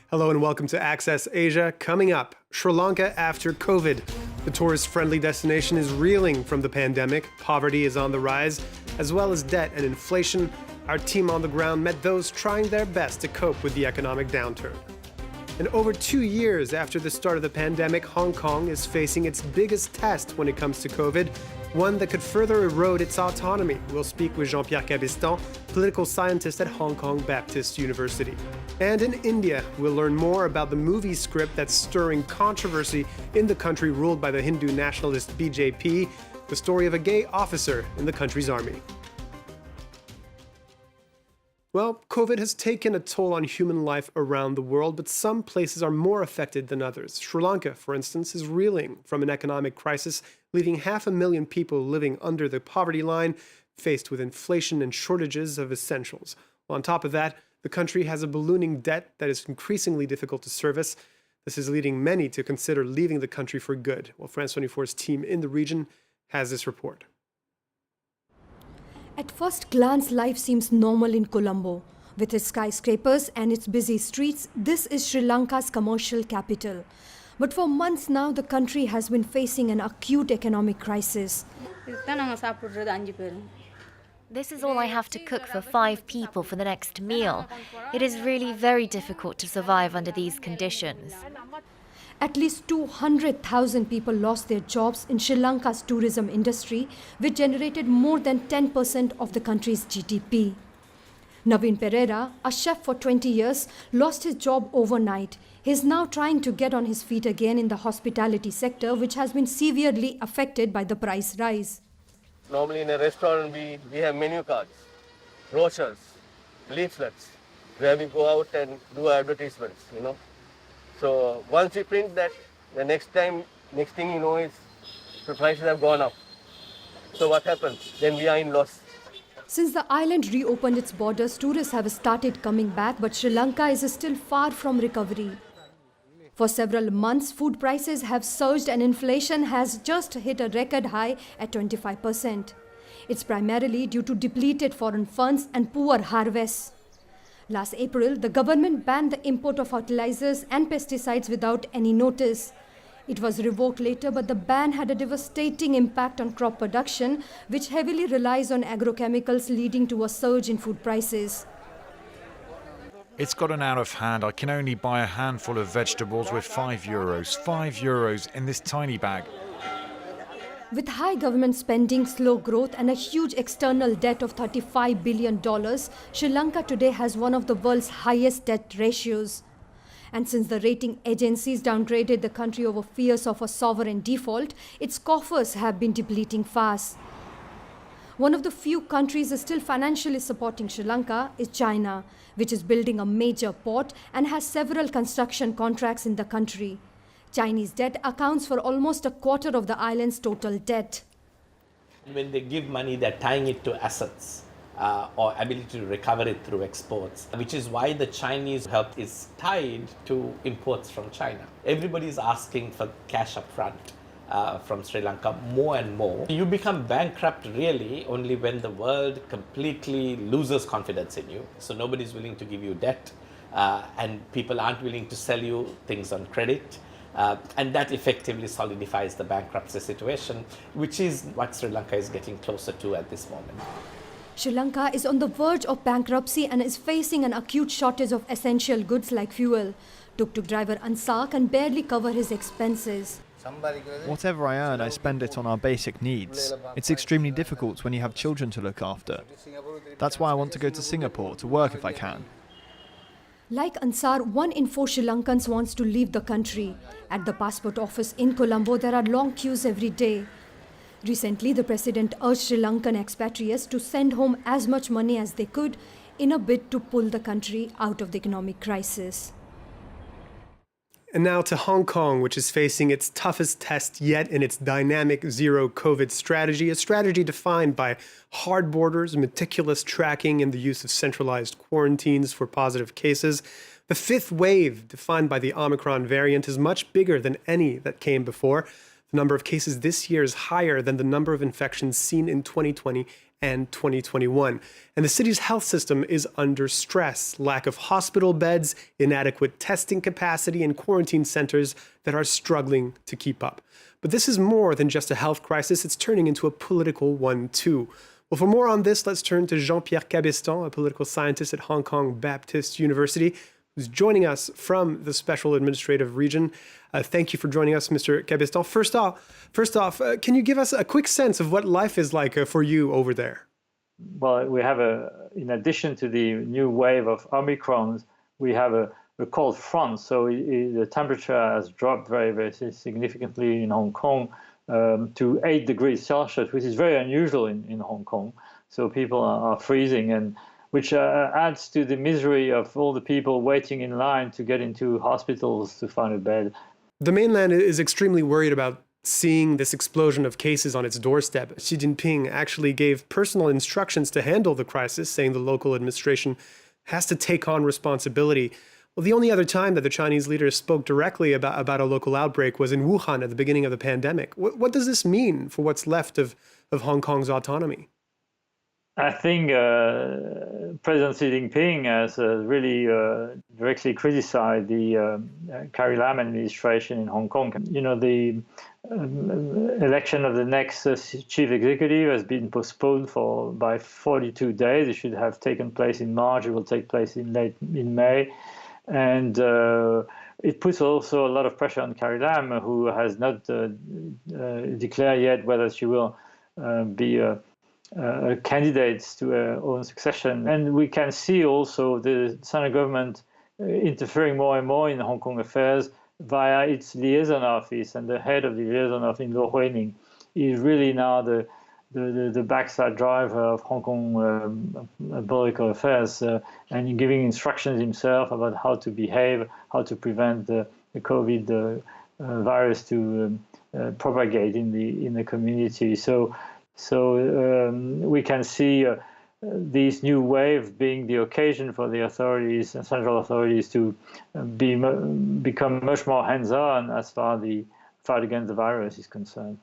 Hello and welcome to Access Asia. Coming up, Sri Lanka after COVID. The tourist-friendly destination is reeling from the pandemic. Poverty is on the rise, as well as debt and inflation. Our team on the ground met those trying their best to cope with the economic downturn. And over 2 years after the start of the pandemic, Hong Kong is facing its biggest test when it comes to COVID, one that could further erode its autonomy. We'll speak with Jean-Pierre Cabestan, political scientist at Hong Kong Baptist University. And in India, we'll learn more about the movie script that's stirring controversy in the country ruled by the Hindu nationalist BJP, the story of a gay officer in the country's army. Well, COVID has taken a toll on human life around the world, but some places are more affected than others. Sri Lanka, for instance, is reeling from an economic crisis, leaving 500,000 people living under the poverty line, faced with inflation and shortages of essentials. On top of that, the country has a ballooning debt that is increasingly difficult to service. This is leading many to consider leaving the country for good. Well, France 24's team in the region has this report. At first glance, life seems normal in Colombo. With its skyscrapers and its busy streets, this is Sri Lanka's commercial capital. But for months now, the country has been facing an acute economic crisis. This is all I have to cook for 5 people for the next meal. It is really very difficult to survive under these conditions. At least 200,000 people lost their jobs in Sri Lanka's tourism industry, which generated more than 10% of the country's GDP. Naveen Pereira, a chef for 20 years, lost his job overnight. He is now trying to get on his feet again in the hospitality sector, which has been severely affected by the price rise. Normally in a restaurant, we have menu cards, brochures, leaflets, where we go out and do advertisements, So once we print that, the next thing you know is the prices have gone up. So what happens? Then we are in loss. Since the island reopened its borders, tourists have started coming back, but Sri Lanka is still far from recovery. For several months, food prices have surged and inflation has just hit a record high at 25%. It's primarily due to depleted foreign funds and poor harvests. Last April, the government banned the import of fertilizers and pesticides without any notice. It was revoked later, but the ban had a devastating impact on crop production, which heavily relies on agrochemicals, leading to a surge in food prices. It's gotten out of hand. I can only buy a handful of vegetables with €5. €5 in this tiny bag. With high government spending, slow growth and a huge external debt of $35 billion, Sri Lanka today has one of the world's highest debt ratios. And since the rating agencies downgraded the country over fears of a sovereign default, its coffers have been depleting fast. One of the few countries still financially supporting Sri Lanka is China, which is building a major port and has several construction contracts in the country. Chinese debt accounts for almost a quarter of the island's total debt. When they give money, they're tying it to assets or ability to recover it through exports, which is why the Chinese help is tied to imports from China. Everybody is asking for cash up front from Sri Lanka more and more. You become bankrupt really only when the world completely loses confidence in you. So nobody's willing to give you debt and people aren't willing to sell you things on credit. And that effectively solidifies the bankruptcy situation, which is what Sri Lanka is getting closer to at this moment. Sri Lanka is on the verge of bankruptcy and is facing an acute shortage of essential goods like fuel. Tuk-tuk driver Ansar can barely cover his expenses. Whatever I earn, I spend it on our basic needs. It's extremely difficult when you have children to look after. That's why I want to go to Singapore to work if I can. Like Ansar, 1 in 4 Sri Lankans wants to leave the country. At the passport office in Colombo, there are long queues every day. Recently, the president urged Sri Lankan expatriates to send home as much money as they could in a bid to pull the country out of the economic crisis. And now to Hong Kong, which is facing its toughest test yet in its dynamic zero-COVID strategy, a strategy defined by hard borders, meticulous tracking, and the use of centralized quarantines for positive cases. The fifth wave, defined by the Omicron variant, is much bigger than any that came before. The number of cases this year is higher than the number of infections seen in 2020 and 2021. And the city's health system is under stress. Lack of hospital beds, inadequate testing capacity, and quarantine centers that are struggling to keep up. But this is more than just a health crisis. It's turning into a political one, too. Well, for more on this, let's turn to Jean-Pierre Cabestan, a political scientist at Hong Kong Baptist University, who's joining us from the Special Administrative Region. Thank you for joining us, Mr. Cabestan. First off, can you give us a quick sense of what life is like for you over there? Well, we have in addition to the new wave of Omicron, we have a cold front. So the temperature has dropped very, very significantly in Hong Kong to 8 degrees Celsius, which is very unusual in Hong Kong. So people are freezing, and which adds to the misery of all the people waiting in line to get into hospitals to find a bed. The mainland is extremely worried about seeing this explosion of cases on its doorstep. Xi Jinping actually gave personal instructions to handle the crisis, saying the local administration has to take on responsibility. Well, the only other time that the Chinese leader spoke directly about a local outbreak was in Wuhan at the beginning of the pandemic. What does this mean for what's left of Hong Kong's autonomy? I think President Xi Jinping has really directly criticized the Carrie Lam administration in Hong Kong. You know, the election of the next chief executive has been postponed by 42 days. It should have taken place in March. It will take place in May. And it puts also a lot of pressure on Carrie Lam, who has not declared yet whether she will be candidates to her own succession. And we can see also the central government interfering more and more in Hong Kong affairs via its liaison office, and the head of the liaison office in Lo Huining is really now the backside driver of Hong Kong political affairs, and giving instructions himself about how to behave, how to prevent the COVID virus to propagate in the community. So we can see this new wave being the occasion for the authorities and central authorities to become much more hands-on as far as the fight against the virus is concerned.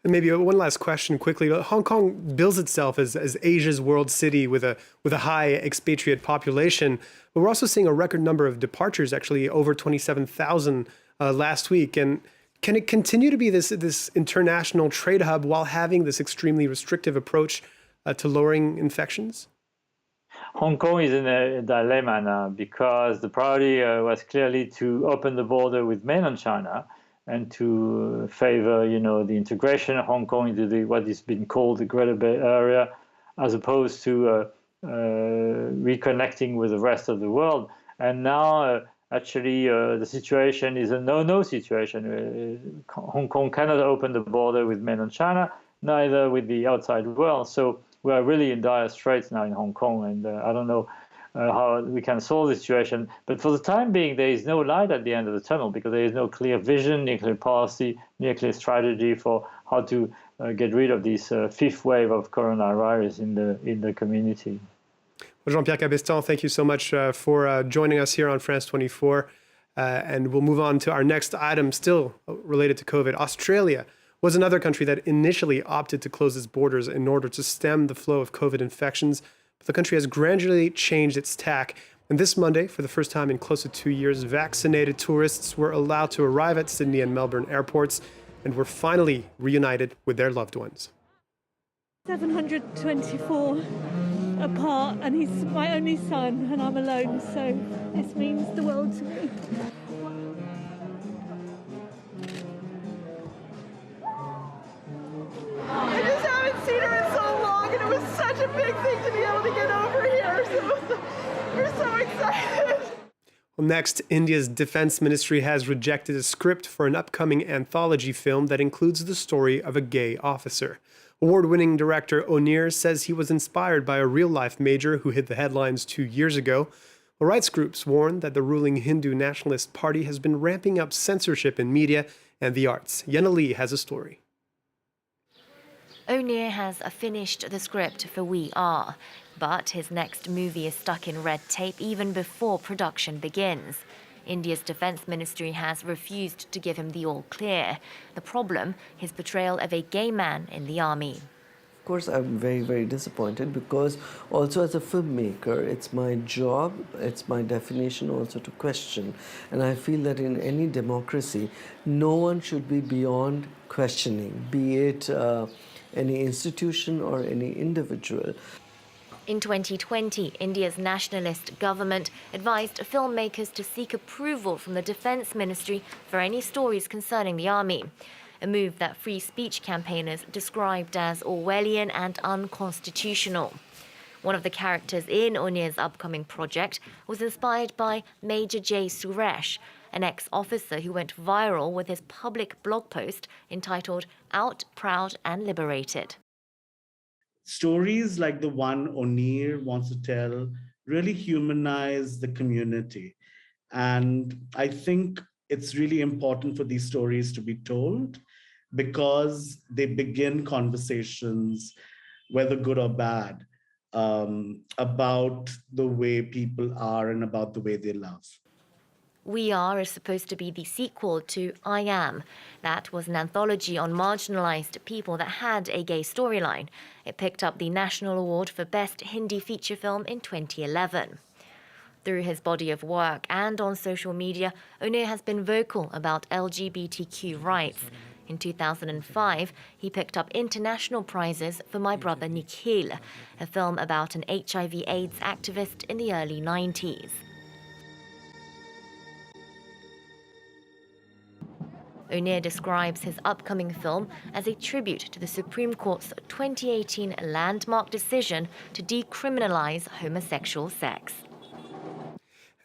And maybe one last question quickly. Hong Kong bills itself as Asia's world city with a high expatriate population, but we're also seeing a record number of departures, actually over 27,000 last week. And can it continue to be this international trade hub while having this extremely restrictive approach to lowering infections? Hong Kong is in a dilemma now because the priority was clearly to open the border with mainland China and to favor, the integration of Hong Kong into what has been called the Greater Bay Area, as opposed to reconnecting with the rest of the world. And now, actually, the situation is a no-no situation. Hong Kong cannot open the border with mainland China, neither with the outside world. So we are really in dire straits now in Hong Kong, and I don't know how we can solve the situation. But for the time being, there is no light at the end of the tunnel because there is no clear vision, no clear policy, no clear strategy for how to get rid of this fifth wave of coronavirus in the community. Well, Jean-Pierre Cabestan, thank you so much for joining us here on France 24. And we'll move on to our next item, still related to COVID. Australia was another country that initially opted to close its borders in order to stem the flow of COVID infections. But the country has gradually changed its tack. And this Monday, for the first time in close to 2 years, vaccinated tourists were allowed to arrive at Sydney and Melbourne airports and were finally reunited with their loved ones. 724 apart, and he's my only son, and I'm alone, so this means the world to me. I just haven't seen her in so long, and it was such a big thing to be able to get over here, so we're so excited. Well, next, India's Defense Ministry has rejected a script for an upcoming anthology film that includes the story of a gay officer. Award-winning director O'Neill says he was inspired by a real-life major who hit the headlines 2 years ago. Well, rights groups warn that the ruling Hindu Nationalist Party has been ramping up censorship in media and the arts. Yenna Lee has a story. O'Neill has finished the script for We Are, but his next movie is stuck in red tape even before production begins. India's Defense Ministry has refused to give him the all clear. The problem, his portrayal of a gay man in the army. course, I'm very, very disappointed because also as a filmmaker, it's my job, it's my definition also to question. And I feel that in any democracy, no one should be beyond questioning, be it any institution or any individual. In 2020, India's nationalist government advised filmmakers to seek approval from the Defence Ministry for any stories concerning the army, a move that free speech campaigners described as Orwellian and unconstitutional. One of the characters in Unir's upcoming project was inspired by Major J. Suresh, an ex-officer who went viral with his public blog post entitled Out, Proud and Liberated. Stories like the one O'Neill wants to tell really humanize the community. And I think it's really important for these stories to be told because they begin conversations, whether good or bad, about the way people are and about the way they love. We Are is supposed to be the sequel to I Am. That was an anthology on marginalized people that had a gay storyline. It picked up the National Award for Best Hindi Feature Film in 2011. Through his body of work and on social media, O'Neill has been vocal about LGBTQ rights. In 2005, he picked up international prizes for My Brother Nikhil, a film about an HIV/AIDS activist in the early 90s. O'Neill describes his upcoming film as a tribute to the Supreme Court's 2018 landmark decision to decriminalize homosexual sex.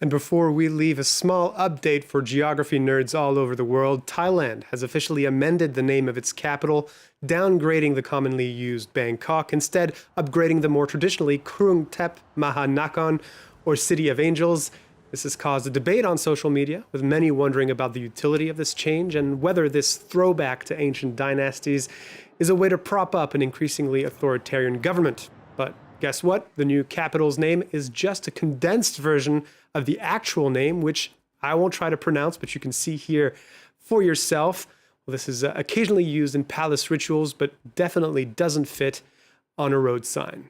And before we leave, a small update for geography nerds all over the world. Thailand has officially amended the name of its capital, downgrading the commonly used Bangkok, instead upgrading the more traditionally Krung Thep Maha Nakhon, or City of Angels. This has caused a debate on social media, with many wondering about the utility of this change and whether this throwback to ancient dynasties is a way to prop up an increasingly authoritarian government. But guess what? The new capital's name is just a condensed version of the actual name, which I won't try to pronounce, but you can see here for yourself. Well, this is occasionally used in palace rituals, but definitely doesn't fit on a road sign.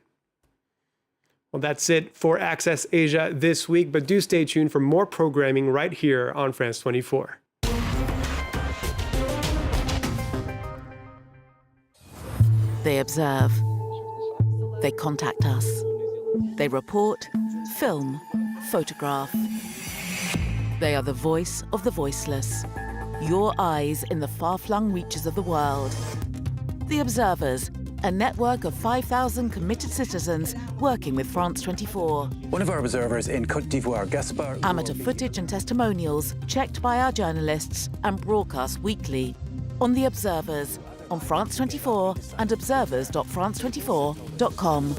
Well, that's it for Access Asia this week, but do stay tuned for more programming right here on France 24. They observe. They contact us. They report, film, photograph. They are the voice of the voiceless. Your eyes in the far-flung reaches of the world. The Observers, a network of 5,000 committed citizens working with France 24. One of our observers in Côte d'Ivoire, Gaspard. Amateur footage and testimonials checked by our journalists and broadcast weekly on The Observers, on France 24 and observers.france24.com.